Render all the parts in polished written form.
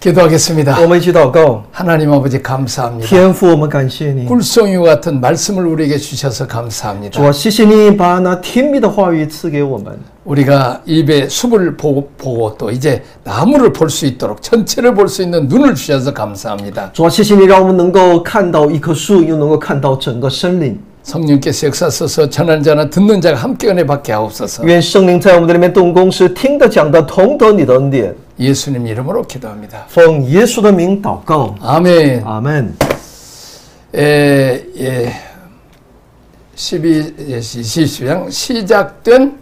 기도하겠습니다. 我们一起祷告。 하나님 아버지 감사합니다. 天父，我们感谢你， 꿀송이와 같은 말씀을 우리에게 주셔서 主 감사합니다. 啊，谢谢你把那甜蜜的话语赐给我们。 우리가 입에 숲을 보고 또 이제 나무를 볼 수 있도록 전체를 볼 수 있는 눈을 주셔서 감사합니다. 主啊，谢谢你让我们能够看到一棵树，又能够看到整个森林。 성령께서 역사하셔서 전하는 자나 듣는 자가 함께 은혜 받게 하옵소서. 愿圣灵在我们的里面动工，使听的讲的同得你的恩典。 예수님 이름으로 기도합니다. 奉耶稣的名祷告， 아멘. 阿门。 12장 시작된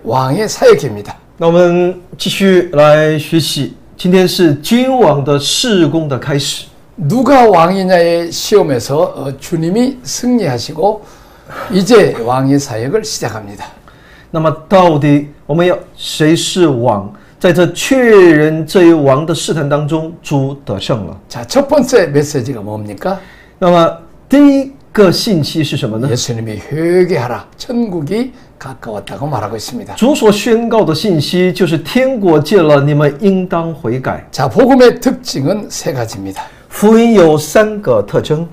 왕의 사역입니다. 那我们继续来学习，今天是君王的事工的开始。 누가 왕이냐의 시험에서 주님이 승리하시고 이제 왕의 사역을 시작합니다. 那么到底我们要谁是王？在这确认这一王的试探当中，主得胜了。 자, 첫 번째 메시지가 뭡니까? 那么第一个信息是什么呢？ 예수님이 회개하라. 천국이 가까웠다고 말하고 있습니다. 主所宣告的信息就是天国近了，你们应当悔改。 자, 복음의 특징은 세 가지입니다. 福音有三个特征，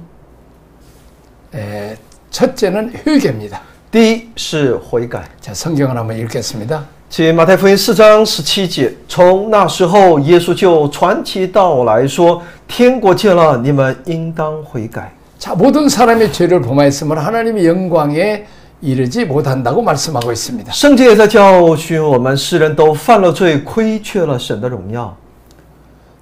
첫째는 회개입니다. 第一是悔改。 자, 성경을 한번 읽겠습니다. 请马太福音4章17节，从那时候，耶稣就传其道来说：“天国近了，你们应当悔改。” 자, 모든 사람의 죄를 범하였으면 하나님의 영광에 이르지 못한다고 말씀하고 있습니다. 圣经也在教训我们，世人都犯了罪，亏缺了神的荣耀。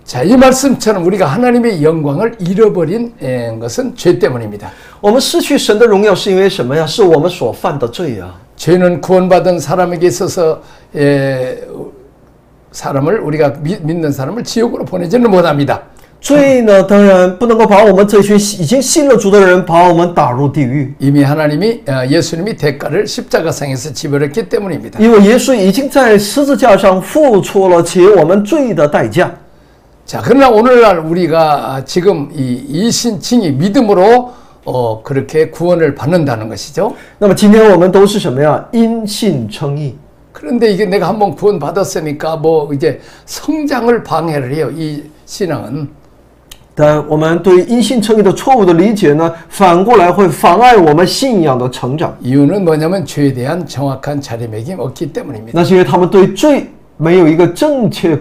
자, 이 말씀처럼 우리가 하나님의 영광을 잃어버린 것은 죄 때문입니다. 我们失去神的荣耀是因为什么呀？是我们所犯的罪啊！ 죄는 구원받은 사람에게 있어서 사람을 우리가 믿는 사람을 지옥으로 보내지는 못합니다. 罪呢，当然不能够把我们这群已经信了主的人，把我们打入地狱。 이미 하나님이 예수님이 대가를 십자가상에서 지불했기 때문입니다. 因为耶稣已经在十字架上付出了且我们罪的代价。 자, 그러나 오늘날 우리가 지금 이 이신칭이 믿음으로 그렇게 구원을 받는다는 것이죠. 那么今天我们都是什么呀？因信称义。 그런데 이게 내가 한번 구원 받았으니까 뭐 이제 성장을 방해를 해요. 이 신앙은. 但我们对因信称义的错误的理解呢，反过来会妨碍我们信仰的成长。 이유는 뭐냐면 죄에 대한 정확한 자리매김 없기 때문입니다. 那是因为他们对罪没有一个正确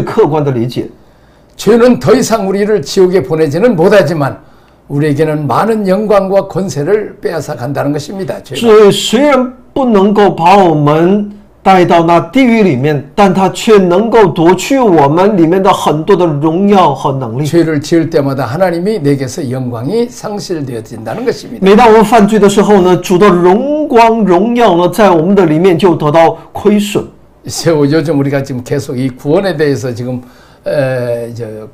客观的理解。 죄는 더 이상 우리를 지옥에 보내지는 못하지만 우리에게는 많은 영광과 권세를 빼앗아 간다는 것입니다. 죄가. 所以虽然不能够把我们带到那地狱里面，但它却能够夺去我们里面的很多的荣耀和能力。 죄를 지을 때마다 하나님이 내게서 영광이 상실되어진다는 것입니다. 每当我们犯罪的时候呢，主的荣光荣耀呢，在我们的里面就得到亏损。 요즘 우리가 지금 계속 이 구원에 대해서 지금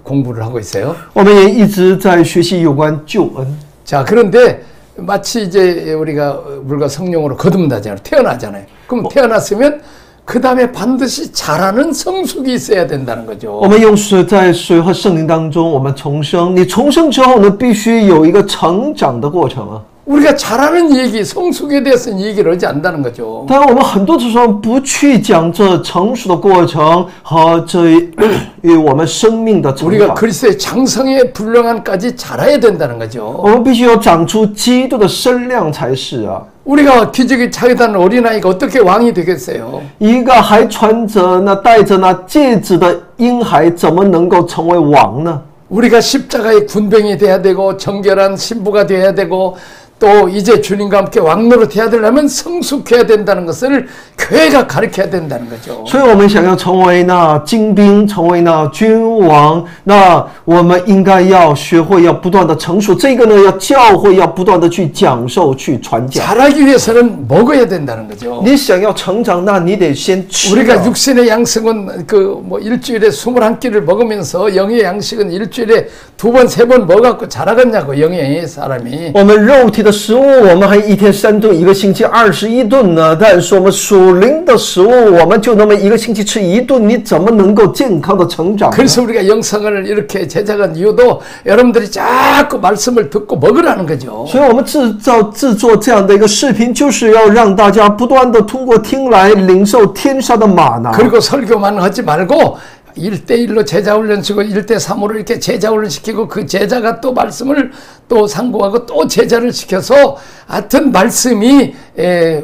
공부를 하고 있어요. 我们也一直在学习有关救恩。 자, 그런데 마치 이제 우리가 물과 성령으로 거듭나잖아요. 태어나잖아요. 그럼 태어났으면 그 다음에 반드시 자라는 성숙이 있어야 된다는 거죠. 我们用水在水和圣灵当中，我们重生。你重生之后呢，必须有一个成长的过程啊。 우리가 잘하는 얘기, 성숙에 대해서는 얘기를 하지 않는다는 거죠. 但我们很多时候不去讲这成熟的过程和这与我们生命的成 우리가 长。 그리스도의 장성의 분량한까지 자라야 된다는 거죠. 我们必须要长出基督的身量才是啊。 우리가 기저귀 차게 어린아이가 어떻게 왕이 되겠어요? 一个还穿着那戴着那戒指的婴孩，怎么能够成为王呢？ 우리가 십자가의 군병이 돼야 되고 정결한 신부가 돼야 되고 또 이제 주님과 함께 왕노릇 해야 되려면 성숙해야 된다는 것을 교회가 가르쳐야 된다는 거죠. 所以我们想要成为那精兵，成为那君王，那我们应该要学会要不断的成熟。这个呢，要教会要不断的去讲授、去传讲。 자라기 위해서는 먹어야 된다는 거죠. 你想要成长，那你得先吃。 우리가 육신의 양식은 뭐 일주일에 21끼를 먹으면서 영의 양식은 일주일에 2번, 3번 먹어갖고 자라겠냐고 영의 사람이. 我们肉体的食物，我们还一天3顿，一个星期21顿呢。但是我们属灵的食物，我们就那么一个星期吃1顿，你怎么能够健康的成长呢？ 그래서 우리가 영상을 이렇게 제작한 이유도 여러분들이 자꾸 말씀을 듣고 먹으라는 거죠. 所以我们制作这样的一个视频，就是要让大家不断的通过听来领受天上的玛拿。 그리고 설교만 하지 말고 1대1로 제자 훈련시키고 1대3으로 이렇게 제자 훈련시키고 그 제자가 또 말씀을 또 상고하고 또 제자를 시켜서 하여튼 말씀이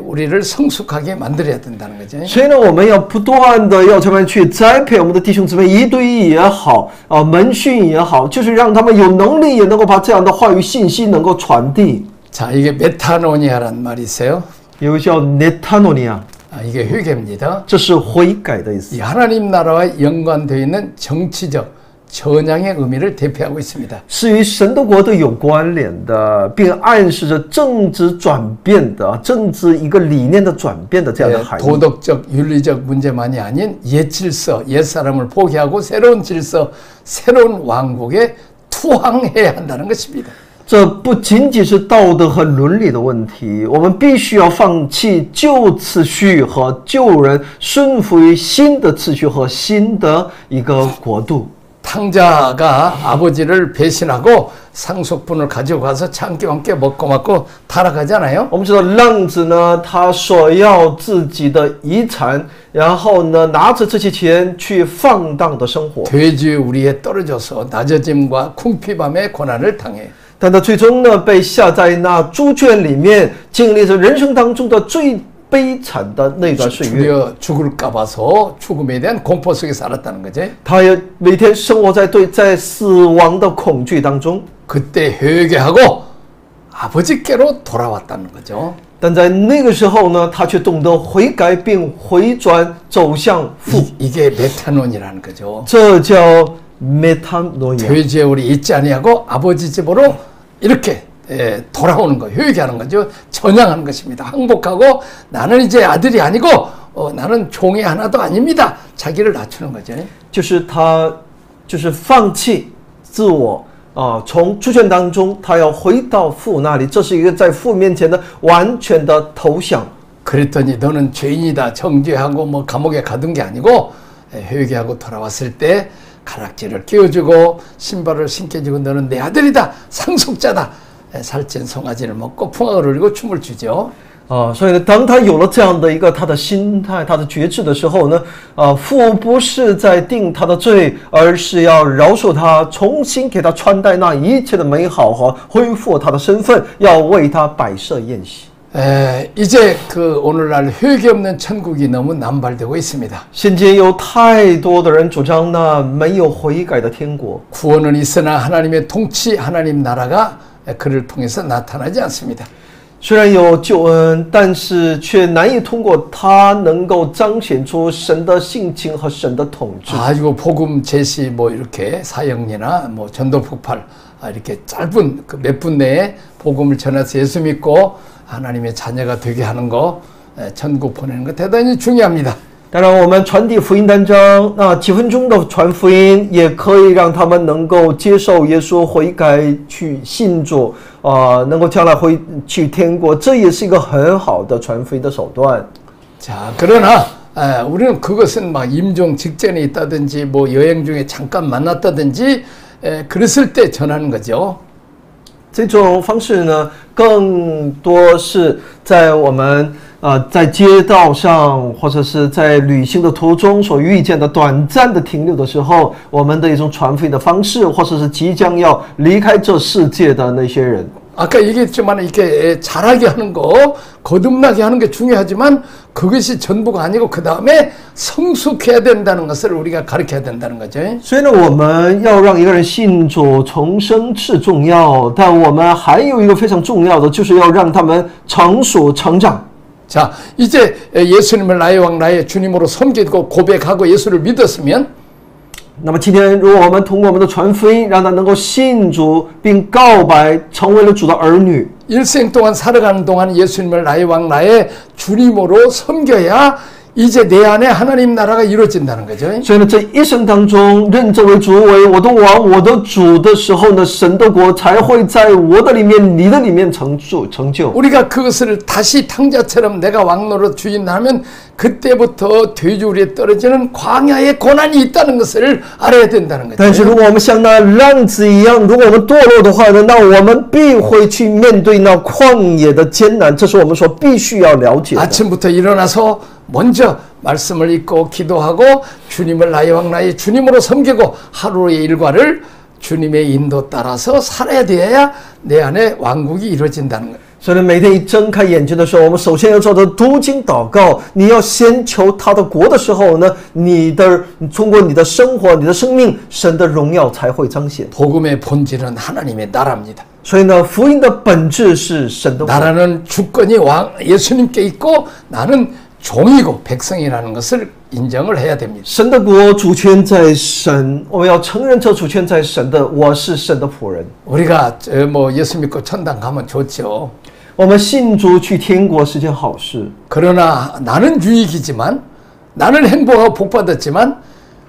우리를 성숙하게 만들어야 된다는 거죠. 所以呢，我们要不断的要他们去栽培我们的弟兄姊妹，一对一也好，门训也好，就是让他们有能力也能够把这样的话语信息能够传递。 자, 이게 메타노니아란 말이 있어요. 有个叫 네타노니아， 이게 회개입니다. 这是悔改的意思。 이 하나님 나라와 연관되어 있는 정치적 전향의 의미를 대표하고 있습니다. 是与神的国度有关联的，并暗示着政治转变的、政治一个理念的转变的这样的含义。 도덕적, 윤리적 문제만이 아닌 옛 질서, 옛 사람을 포기하고 새로운 질서, 새로운 왕국에 투항해야 한다는 것입니다. 这不仅仅是道德和伦理的问题，我们必须要放弃旧次序和旧人，顺服于新的次序和新的一个国度。 탕자가 아버지를 배신하고 상속분을 가지고 가서 참기와 함께 먹고 맞고 타락하잖아요. 我们知道浪子呢，他索要自己的遗产，然后呢，拿着这些钱去放荡的生活。 돼지 우리에 떨어져서 낮아짐과 궁핍함의 고난을 당해. 但他最终呢，被下在那猪圈里面，经历着人生当中的最悲惨的那段岁月。 주려 죽을까 봐서 죽음에 대한 공포 속에 살았다는 거지. 他也每天生活在死亡的恐惧当中。 그때 회개하고 아버지께로 돌아왔다는 거죠. 但在那个时候呢，他却懂得悔改并回转走向父， 이게 메타논이라는 거죠. 这叫 메타노이아。 돼지에 우리 있지 아니하고 아버지 집으로 이렇게 돌아오는 거, 회개하는 거죠. 전향하는 것입니다. 항복하고 나는 이제 아들이 아니고 나는 종이 하나도 아닙니다. 자기를 낮추는 거죠. 就是他，就是放弃自我啊，从猪圈当中，他要回到父那里，这是一个在父面前的完全的投降。 그랬더니 너는 죄인이다 정죄하고 뭐 감옥에 가둔 게 아니고 회개하고 돌아왔을 때 가락지를 끼워주고 신발을 신겨주고 너는 내 아들이다 상속자다 살찐 송아지를 먹고 풍악을 울리고 춤을 추죠. 所以呢，当他有了这样的一个他的心态、他的觉知的时候呢，父不是在定他的罪，而是要饶恕他，重新给他穿戴那一切的美好和恢复他的身份，要为他摆设宴席。 이제 그 오늘날 회개 없는 천국이 너무 남발되고 있습니다. 现今有太多的人主张那没有悔改的天国， 구원은 있으나 하나님의 통치, 하나님 나라가 그를 통해서 나타나지 않습니다. 虽然有救恩，但是却难以通过他能够彰显出神的性情和神的统治。 가지고 복음 제시 뭐 이렇게 사형리나 뭐 전도 폭발 이렇게 짧은 그 몇 분 내에 복음을 전해서 예수 믿고 하나님의 자녀가 되게 하는 거 천국 보내는 거 대단히 중요합니다. 当然，我们传递福音单张，那几分钟的传福音，也可以让他们能够接受耶稣、悔改、去信主，能够将来回去天国，这也是一个很好的传福音的手段。 자, 그러나 우리는 그것은 막 임종 직전에 있다든지 뭐 여행 중에 잠깐 만났다든지 그랬을 때 전하는 거죠. 这种方式呢，更多是在我们在街道上或者是在旅行的途中所遇见的短暂的停留的时候，我们的一种传福音的方式，或者是即将要离开这世界的那些人。 아까 얘기했지만 이렇게 잘하게 하는 거, 거듭나게 하는 게 중요하지만 그것이 전부가 아니고 그 다음에 성숙해야 된다는 것을 우리가 가르쳐야 된다는 거죠. 所以呢，我们要让一个人信主重生是重要，但我们还有一个非常重要的，就是要让他们成熟成长。 자, 이제 예수님을 나의 왕, 나의 주님으로 섬기고 고백하고 예수를 믿었으면 那么今天，如果我们通过我们的传福音，让他能够信主并告白，成为了主的儿女， 일생 동안 살아가는 동안 예수님을 나의 왕, 나의 주님으로 섬겨야 이제 내 안에 하나님 나라가 이루어진다는 거죠. 所以呢，这一生当中认这位主为我的王、我的主的时候呢，神的国才会在我的里面、你的里面成就。 우리가 그것을 다시 탕자처럼 내가 왕 노릇 주인하면 그때부터 돼지우리에 떨어지는 광야의 고난이 있다는 것을 알아야 된다는 거죠. 但是如果我们像那浪子一样，如果我们堕落的话呢，那我们必会去面对那旷野的艰难，这是我们所必须要了解的。 아침부터 일어나서 먼저 말씀을 읽고 기도하고 주님을 나의 왕 나의 주님으로 섬기고 하루의 일과를 주님의 인도 따라서 살아야 돼야 내 안에 왕국이 이루어진다는 거예요. 所以每天一睁开眼睛的时候，我们首先要做的读经祷告。你要先求他的国的时候呢，通过你的生活、你的生命，神的荣耀才会彰显。 복음의 본질은 하나님의 나라입니다. 所以呢，福音的本质是神的国。 나라는 주권이 왕 예수님께 있고 나는 종이고 백성이라는 것을 인정을 해야 됩니다. 神的国主权在神，我们要承认这主权在神的。我是神的仆人。 우리가 뭐 예수 믿고 천당 가면 좋죠. 我们信主去天国是件好事。 그러나 나는 유익이지만 나는 행복하고 복받았지만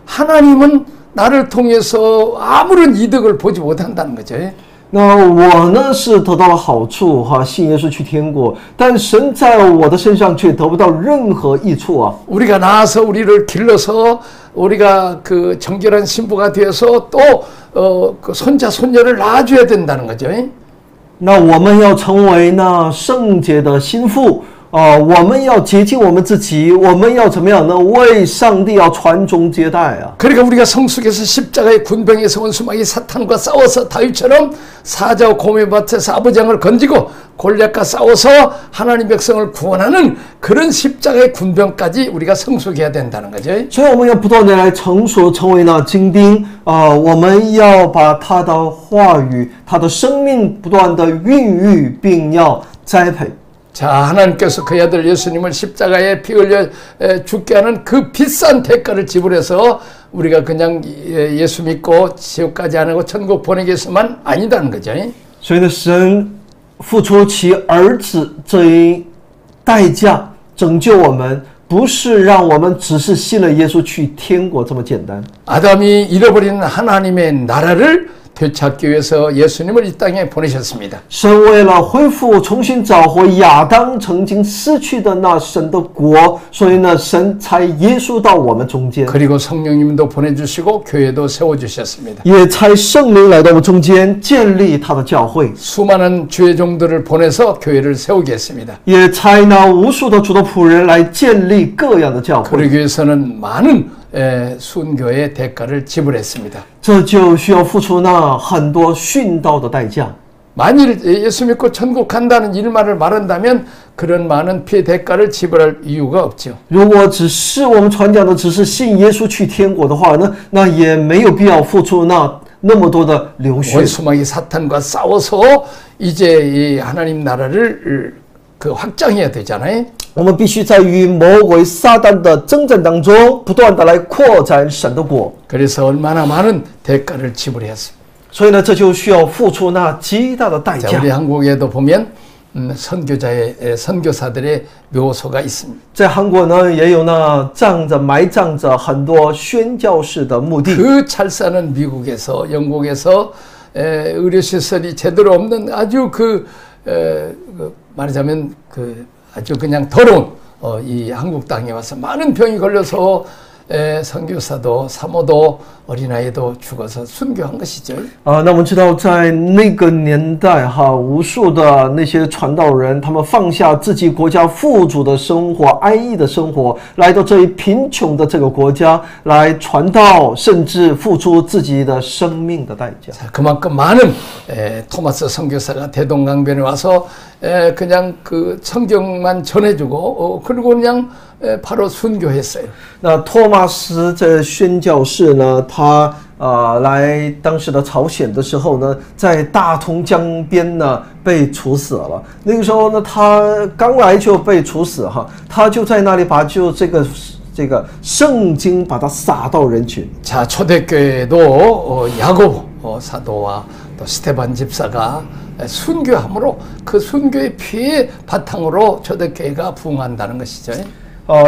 하나님은 나를 통해서 아무런 이득을 보지 못한다는 거죠. 那我呢是得到了好处哈，信耶稣去天国，但神在我的身上却得不到任何益处啊。 우리가 나아서 우리를 길러서 우리가 그 정결한 신부가 되어서 또 그 손자 손녀를 낳아줘야 된다는 거죠. 那我们要成为那圣洁的心腹我们要洁净我们自己，我们要怎么样呢？为上帝要传宗接代啊。 그러니까 우리가 성숙해서 십자가의 군병에서 원수마귀 사탄과 싸워서 다윗처럼 사자와 고멜밭에서 아버지 양을 건지고 골리앗과 싸워서 하나님 백성을 구원하는 그런 십자가의 군병까지 우리가 성숙해야 된다는 거죠. 所以我们要不断的来成熟，成为那精兵我们要把他的话语、他的生命不断的孕育，并要栽培。 자, 하나님께서 그 아들 예수님을 십자가에 피 흘려 죽게 하는 그 비싼 대가를 지불해서 우리가 그냥 예수 믿고 지옥까지 안 하고 천국 보내기 위해서만 아니다는 거죠. 所以呢，神付出其儿子这一代价拯救我们，不是让我们只是信了耶稣去天国这么简单。 아담이 잃어버린 하나님의 나라를 되찾기 위해서 예수님을 이 땅에 보내셨습니다. 神为了恢复、重新找回亚当曾经失去的那神的国，所以呢，神才耶稣到我们中间， 그리고 성령님도 보내주시고 교회도 세워주셨습니다. 也差圣灵来到我们中间，建立他的教会， 수많은 주의 종들을 보내서 교회를 세우게 했습니다. 也差那无数的主的仆人来建立各样的教会。 그러기 위해서는 많은 순교의 대가를 지불했습니다. 这就需要付出那很多殉道的代价。 만일 예수 믿고 천국 간다는 일만을 말한다면 그런 많은 피의 대가를 지불할 이유가 없죠. 如果只是我们传讲的只是信耶稣去天国的话呢，那也没有必要付出那么多的流血。 원수마귀 사탄과 싸워서 이제 이 하나님 나라를 그 확장해야 되잖아요. 我们必须在与魔鬼撒旦的征战当中，不断的来扩展神的国。 그래서 얼마나 많은 대가를 지불했습니다. 所以呢，这就需要付出那极大的代 자, 价 우리 。 한국에도 보면 선교사들의 묘소가 있습니다. 在韩国呢，也有那埋葬着很多宣教士的墓地。 그 찰싸는 미국에서 영국에서 의료시설이 제대로 없는 아주 말하자면 아주 그냥 더러운 이 한국 땅에 와서 많은 병이 걸려서 선교사도 사모도 어린아이도 죽어서 순교한 것이죠. 那我们知道，在那个年代无数的那些传道人，他们放下自己国家富足的生活、安逸的生活，来到这一贫穷的这个国家来传道，甚至付出自己的生命的代价。 자, 그만큼 많은 토마스 선교사가 대동강변에 와서 그냥 그 성경만 전해주고 그리고 그냥 바로 순교했어요. 那托马斯这宣教士呢，他来当时的朝鲜的时候呢，在大同江边呢被处死了。那个时候呢，他刚来就被处死他就在那里把这个圣经把它撒到人群。 자, 초대교회도 야고보 사도와 또 스테반 집사가 순교함으로 그 순교의 피의 바탕으로 초대교회가 부흥한다는 것이죠.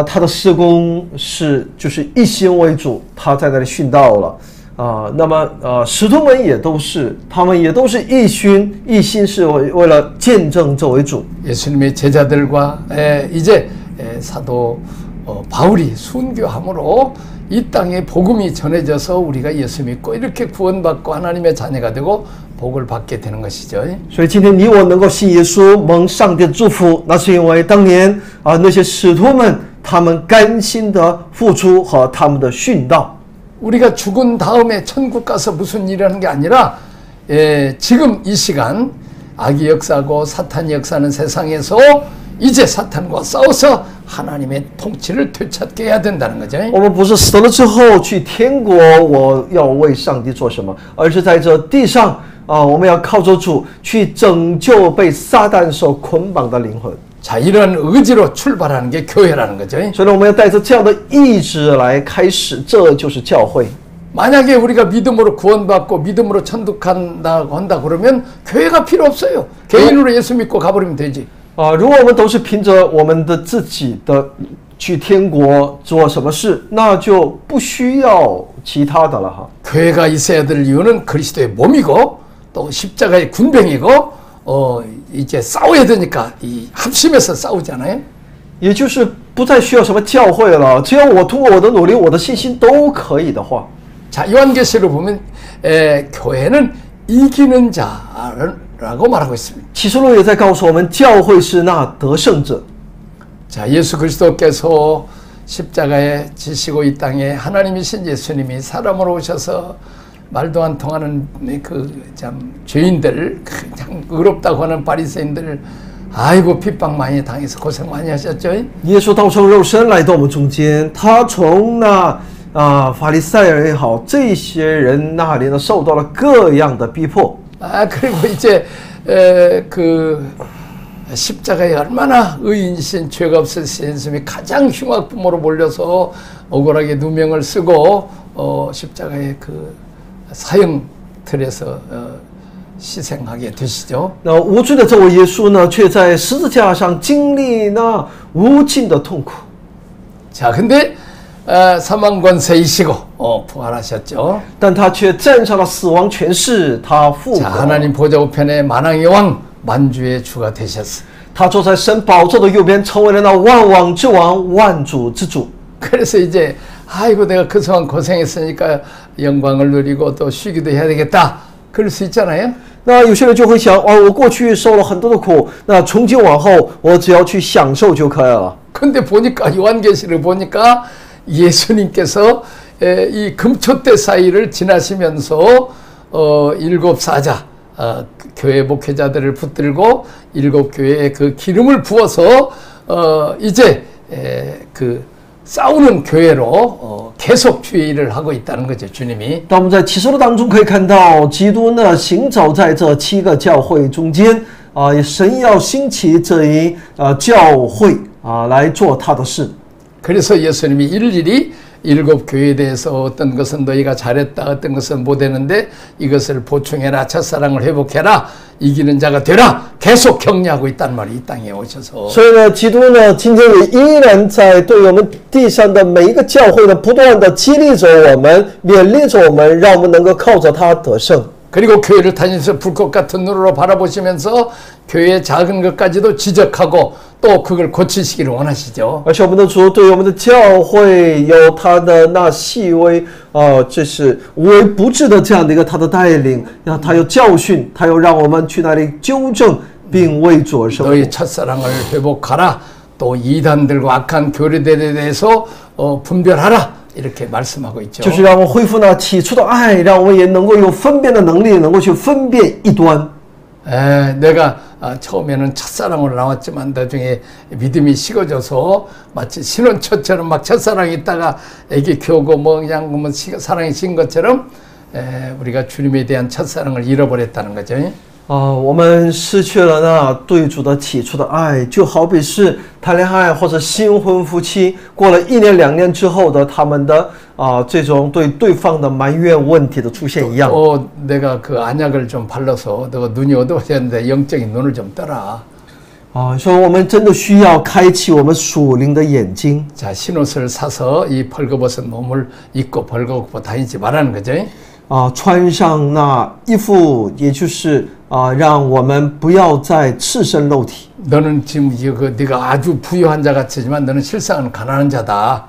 他的事工就是一心为主，他在那里殉道了。那么使徒们也都是，他们也都是一心是为了见证这为主。 예수님의 제자들과 이제 사도 바울이 순교함으로 이 땅에 복음이 전해져서 우리가 예수 믿고 이렇게 구원받고 하나님의 자녀가 되고 복을 받게 되는 것이죠. 所以今天你我能够信耶稣，蒙上帝的祝福，那是因为当年那些使徒们他们甘心的付出和他们的殉道。 우리가 죽은 다음에 천국 가서 무슨 일을 하는 게 아니라 지금 이 시간 악이 역사하고 사탄이 역사하는 세상에서 이제 사탄과 싸워서 하나님의 통치를 되찾게 해야 된다는 거죠. 我们不是死了之后去天国，我要为上帝做什么，而是在这地上我们要靠着主去拯救被撒旦所捆绑的灵魂。 자, 이런 의지로 출발하는 게 교회라는 거죠. 所以我们要带着这样的意志来开始，这就是教会。 만약에 우리가 믿음으로 구원받고 믿음으로 천국한다고 한다 그러면 교회가 필요 없어요. 개인으로 예수 믿고 가버리면 되지. 如果我们都是凭着我们的自己的去天国做什么事，那就不需要其他的了哈。 교회가 있어야 될 이유는 그리스도의 몸이고 또 십자가의 군병이고 이제 싸워야 되니까 이 합심해서 싸우잖아요. 也就是不再需要什么教会了，只要我通过我的努力、我的信心都可以的话。 자, 요한계시로 보면 교회는 이기는 자라고 말하고 있습니다. 启示录也在告诉我们，教会是那得胜者。 자, 예수 그리스도께서 십자가에 지시고 이 땅에 하나님이신 예수님이 사람으로 오셔서 말도 안 통하는 그 참 죄인들, 그냥 의롭다고 하는 바리새인들, 아이고 핍박 많이 당해서 고생 많이 하셨죠. 耶稣道成肉身来到我们中间，他从那法利赛人也好，这些人那里呢受到了各样的逼迫。 그리고 이제 그 십자가에 얼마나 의인이신 죄가 없으신 예수님이 가장 흉악부모로 몰려서 억울하게 누명을 쓰고 십자가의 그 사형 틀에서 희생하게 되시죠. 那无罪的这位耶稣呢，却在十字架上经历那无尽的痛苦。 자, 근데 사망 권세이시고 부활하셨죠. 但他却战胜了死亡权势，他复活。 자, 하나님 보좌 우편에 만왕의 왕, 만주의 주가 되셨어. 他坐在神宝座的右边，成为了那万王之王、万主之主。 그래서 이제 아이고 내가 그동안 고생했으니까 영광을 누리고 또 쉬기도 해야 되겠다. 그럴 수 있잖아요. 那有些人就会想，我过去受了很多的苦，那从今往后我只要去享受就可以了。 근데 보니까 요한계시를 보니까 예수님께서 이 금초대 사이를 지나시면서 일곱 사자 교회 목회자들을 붙들고 일곱 교회에 그 기름을 부어서 이제 그 싸우는 교회로 계속 주의를 하고 있다는 거죠, 주님이. 但我们在启示录当中可以看到，基督呢行走在这7个教会中间神要興起这一教会来做他的事。 그래서 예수님이 일일이 일곱 교회에 대해서 어떤 것은 너희가 잘했다, 어떤 것은 못했는데 이것을 보충해라, 첫사랑을 회복해라, 이기는 자가 되라, 계속 격려하고 있단 말이 이 땅에 오셔서. 所以呢，基督呢，今天也依然在对我们地上的每一个教会呢，不断的激励着我们，勉励着我们，让我们能够靠着他得胜。 그리고 교회를 다니면서 불꽃 같은 눈으로 바라보시면서 교회의 작은 것까지도 지적하고 또 그걸 고치시기를 원하시죠. 而且我们的主对我们的教会有他的那细微这是无微不至的这样的一个他的带领，然后他有教训，他又让我们去那里纠正并为主而生活。 너희 첫사랑을 회복하라. 또 이단들과 악한 교리들에 대해서 분별하라. 이렇게 말씀하고 있죠. 就是让我们恢复那起初的爱，让我们也能够有分辨的能力，能够去分辨异端。 내가 처음에는 첫사랑으로 나왔지만 나중에 믿음이 식어져서 마치 신혼초처럼 막 첫사랑이 있다가 애기 키우고 뭐 그냥 뭐 사랑이 신 것처럼 우리가 주님에 대한 첫사랑을 잃어버렸다는 거죠. 我们失去了那对主的起初的爱，就好比是谈恋爱或者新婚夫妻，过了1年2年之后的他们的这种对对方的埋怨问题的出现一样。 내가 그 안약을 좀 발라서 너가 눈이 어두워졌는데 영적인 눈을 좀 떠라. 所以我们真的需要开启我们属灵的眼睛。 자, 신옷을 사서 이 벌거벗은 몸을 입고 벌거벗고 다니지 말라는 거죠. 穿上那衣服，也就是让我们不要再赤身露体。 너는 지금 네가 아주 부유한 자 같지만 너는 실상은 가난한 자다.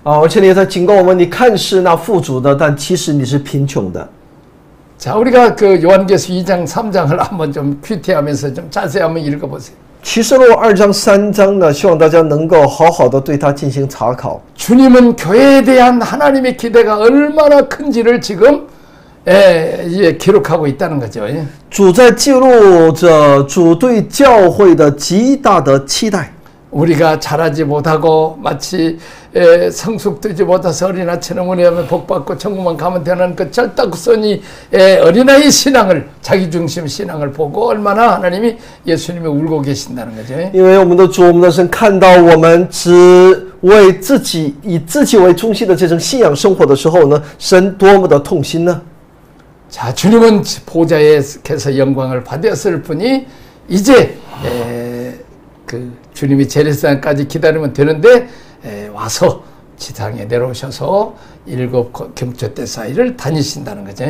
而且你也在警告我们，你看是那富足的，但其实你是贫穷的。 자, 우리가 그 요한계시록 2장, 3장을 한번 좀 큐티하면서 좀 자세히 한번 읽어보세요. 启示录2章3章呢，希望大家能够好好的对它进行查考。 주님은 교회에 대한 하나님의 기대가 얼마나 큰지를 지금 이제 기록하고 있다는 거죠. 主在记录着主对教会的极大的期待。 우리가 자라지 못하고 마치 성숙되지 못해서 어린아이처럼 은혜하면 복받고 천국만 가면 되는 그 쩔딱선이 어린아이 신앙을 자기중심 신앙을 보고 얼마나 하나님이 예수님이 울고 계신다는 거죠. 因为我们的主，我们的神看到我们只为自己以自己为中心的这种信仰生活的时候呢，神多么的痛心呢？ 자, 주님은 보좌에서 영광을 받았을 뿐이 이제 그 주님이 제르살렘까지 기다리면 되는데 와서 지상에 내려오셔서 7 경초대 사이를 다니신다는 거죠.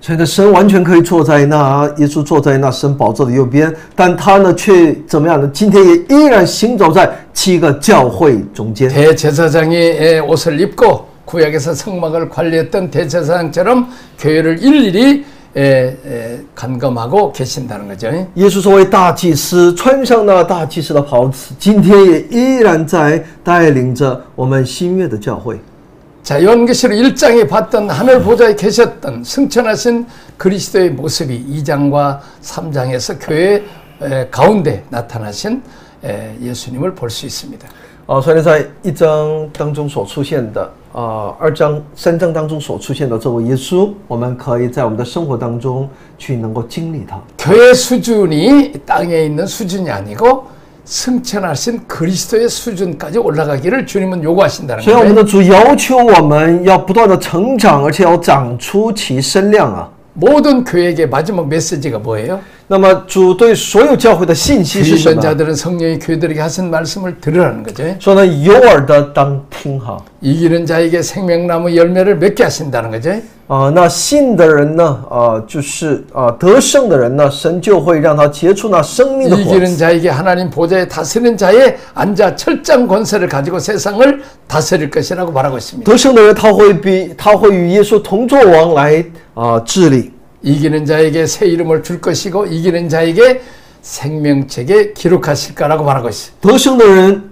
所以呢，神完全可以坐在那，耶稣坐在那神宝座的右边，但他呢却怎么样呢？今天也依然行走在7个教会中间。 대제사장이 옷을 입고 구약에서 성막을 관리했던 대제사장처럼 교회를 일일이 감금하고 계신다는 거죠. 耶稣作为大祭司，穿上那大祭司的袍子，今天也依然在带领着我们新约的教会。 자, 요한계시록 1장에 봤던 하늘 보좌에 계셨던 승천하신 그리스도의 모습이 2장과 3장에서 교회 가운데 나타나신 예수님을 볼 수 있습니다. 所以在1章当中所出现的2章、3章当中所出现的这位耶稣，我们可以在我们的生活当中去能够经历他。 교회 수준이 땅에 있는 수준이 아니고 승천하신 그리스도의 수준까지 올라가기를 주님은 요구하신다는 所以我们 거예요. 的主要求我们要不断的成长，而且要长出其身量啊。 모든 교회에게 마지막 메시지가 뭐예요? 那么主对所有教会的信息是什 믿는 么？ 자들은 성령이 교회들에게 하신 말씀을 들으라는 거죠. 说呢，有耳的当听哈。 이기는 자에게 생명나무 열매를 맺게 하신다는 거죠. 那信的人呢，就是得胜的人呢，神就会让他结出那生命的果子。 이기는 자에게 하나님 보좌에 다스리는 자에 앉아 철장 권세를 가지고 세상을 다스릴 것이라고 말하고 있습니다. 得胜的人，他会与耶稣同作王来治理。 이기는 자에게 새 이름을 줄 것이고 이기는 자에게 생명책에 기록하실 거라고 말하고 있어요. 得胜的人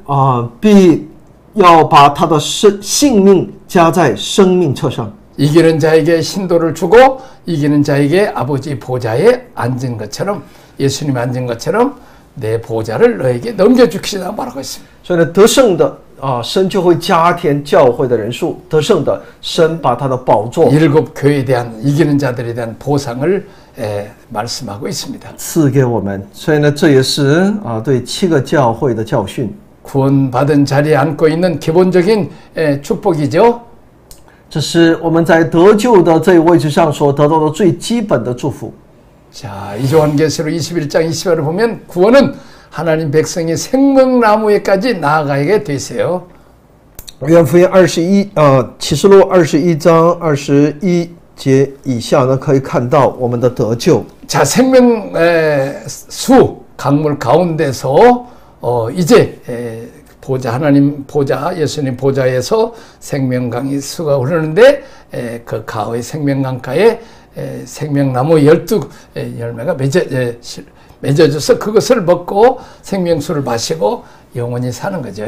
必要把他的性命加在生命册上。 이기는 자에게 신도를 주고 이기는 자에게 아버지 보좌에 앉은 것처럼 예수님 앉은 것처럼 내 보좌를 너에게 넘겨주시라고 말하고 있습니다. 所以呢，得胜的神就会加添教会的人数，得胜的神把他的宝座 7 교회에 대한 이기는 자들에 대한 보상을 말씀하고 있습니다. 赐给我们。所以呢，这也是对7个教会的教训。 구원받은 자리에 앉고 있는 기본적인 축복이죠. 这是我们在得救的这一位置上所得到的最基本的祝福。 자, 요한계시록 21장 20절을 보면 구원은 하나님 백성이 생명나무에까지 나아가게 되세요. 约翰福音启示录21章21节以下呢，可以看到我们的得救。 자, 생명 수 강물 가운데서 이제 보좌 하나님 보좌 예수님 보좌에서 생명강이 수가 흐르는데 그 가의 생명강가에 생명나무 12 열매가 맺어져서 그것을 먹고 생명수를 마시고 영원히 사는 거죠.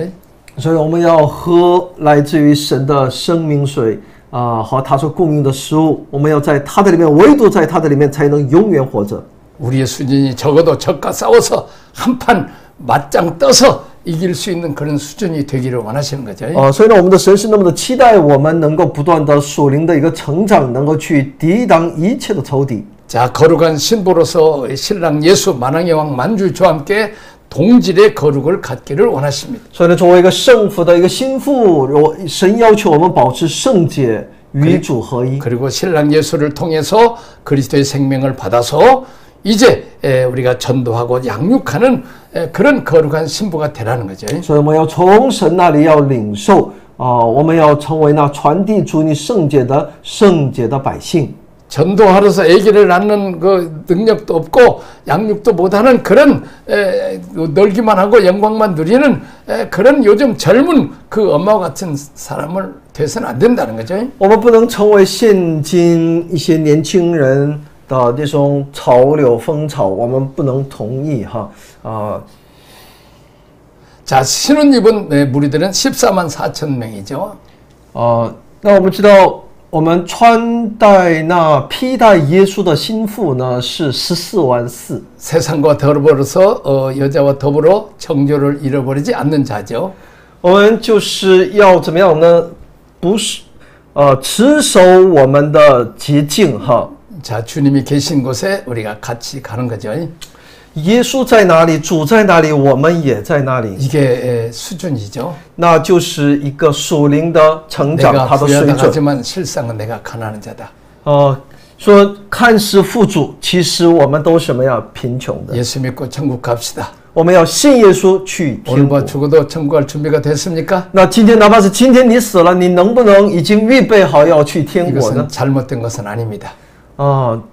所以我们要喝来自于神的生命水和他所供应的食物，我们要在他的里面，唯独在他的里面才能永远活着。 우리의 수준이 적어도 적과 싸워서 한판 맞짱 떠서 이길 수 있는 그런 수준이 되기를 원하시는 거죠. 所以呢，我们的神是那么的期待我们能够不断的属灵的一个成长，能够去抵挡一切的仇敌。 자, 거룩한 신부로서 신랑 예수 만왕의 왕 만주주와 함께 동질의 거룩을 갖기를 원하십니다. 所以呢，作为一个圣父的一个心腹，神要求我们保持圣洁，与主合一。 그리고 신랑 예수를 통해서 그리스도의 생명을 받아서 이제 우리가 전도하고 양육하는 그런 거룩한 신부가 되라는 거죠. 所以我们要从神那里要领受我们要成为那传递主你圣洁的百姓。 전도하러서 아기를 낳는 그 능력도 없고 양육도 못하는 그런 놀기만 하고 영광만 누리는 그런 요즘 젊은 그 엄마와 같은 사람을 돼서는 안 된다는 거죠. 我们不能成为现今一些年轻人的这种潮流风潮，我们不能同意哈。 자, 신혼 입은 무리들은 14만 4천 명이죠. 那我们知道。 我们穿戴那披戴耶稣的心腹呢，是14万4。 세상과 더불어서 여자와 더불어 정조를 잃어버리지 않는 자죠. 我们就是要怎么样呢？不是持守我们的洁净哈。 자, 주님이 계신 곳에 우리가 같이 가는 거죠. 耶稣在哪里，主在哪里，我们也在那里。 이게 수준이죠. 那就是一个属灵的成长， 내가 它的水 부여하다 准。 하지만 실상은 내가 가난한 자다. 说看似富足，其实我们都什么呀？贫穷的。 예수 믿고 천국 갑시다. 我们要信耶稣去天 오늘 国 뭐 죽어도 천국 갈 준비가 됐습니까? 那今天哪怕是今天你死了，你能不能已经预备好要去天国呢？ 이것은 잘못된 것은 아닙니다.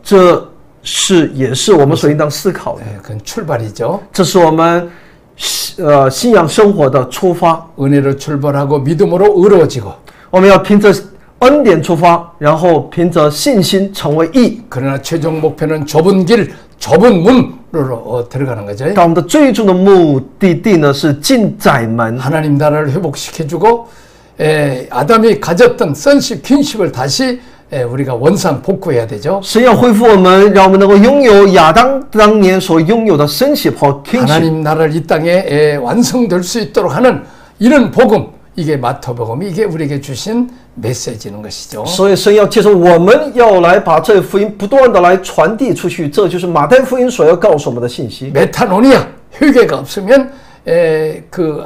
这是也是我们所应当思考的。 그건 출발이죠. 这是我们信仰生活的出发。 은혜로 출발하고 믿음으로 의로워지고. 我们要凭着恩典出发，然后凭着信心成为义。 그러나 최종 목표는 좁은 길, 좁은 문으로 들어가는 거죠. 但我们的最终的目的地呢，是进窄门。 하나님 나라를 회복시켜주고 아담이 가졌던 선십, 퀸십을 다시 우리가 원상 복구해야 되죠. 神要恢复我们，让我们能够拥有亚当当年所拥有的sonship和 kingship。 하나님 나라를 이 땅에 완성될 수 있도록 하는 이런 복음, 이게 마태복음이 이게 우리에게 주신 메시지는 것이죠. 所以神要接受我们要来把这福音不断的来传递出去，这就是马太福音所要告诉我们的信息。 메타노니아, 회개가 없으면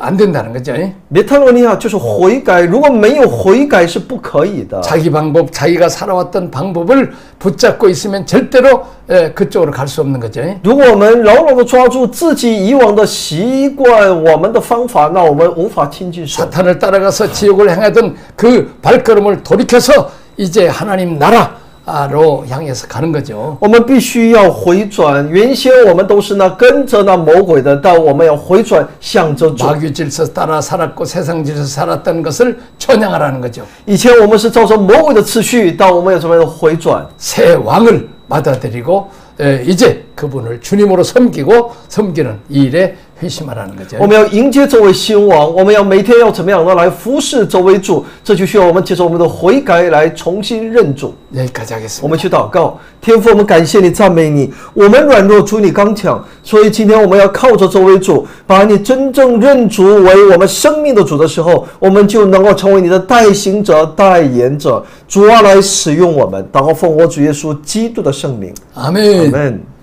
안 된다는 거죠. 메타노니아就是悔改，如果没有悔改是不可以的。 자기 방법, 자기가 살아왔던 방법을 붙잡고 있으면 절대로 그쪽으로 갈 수 없는 거죠. 如果我们牢牢的抓住自己以往的习惯，我们的方法，那我们无法亲近神。 사탄을 따라가서 지옥을 향하던 그 발걸음을 돌이켜서 이제 하나님 나라로 향해서 가는 거죠. 我们必须要回转，原先我们都是那跟着那魔鬼的，但我们要回转，向着主。 마귀 질서 따라 살았고 세상 질서 살았던 것을 찬양하라는 거죠. 以前我们是照着魔鬼的次序，但我们要怎么样的回转？ 새 왕을 받아들이고 이제 그분을 주님으로 섬기는 이 일에 회심하라는 거죠. 我们要迎接这位新王，我们要每天要怎么样的来服侍这位主？这就需要我们接受我们的悔改来重新认主。 여기까지 我 하겠습니다. 们去祷告，天父，我们感谢你，赞美你。我们软弱，主你刚强，所以今天我们要靠着这位主，把你真正认主为我们生命的主的时候，我们就能够成为你的代行者、代言者。主啊，来使用我们，祷告奉我主耶稣基督的圣名， 아멘. 阿门。